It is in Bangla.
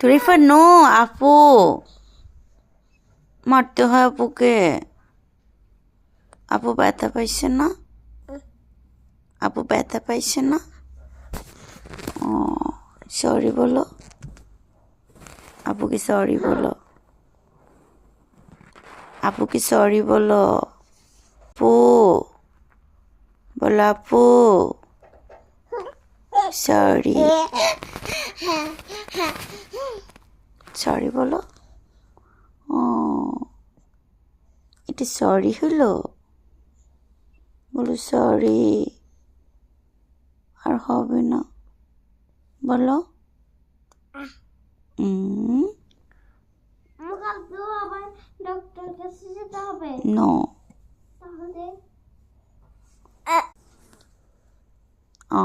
শরীফা নো, আপু মারতে হয় আপুকে। আপু ব্যথা পাইছে না? আপু ব্যথা পাইছে না? ও সরি বলো, আপুকে সরি বলো, আপুকে সরি বলো। আপু বলো, আপু সরি, সরি বলো। ও এটা সরি হলো, বলো সরি, আর হবে না, বলো। কালকেও আবার ডক্টর কাছে যেতে হবে। নো, তাহলে ও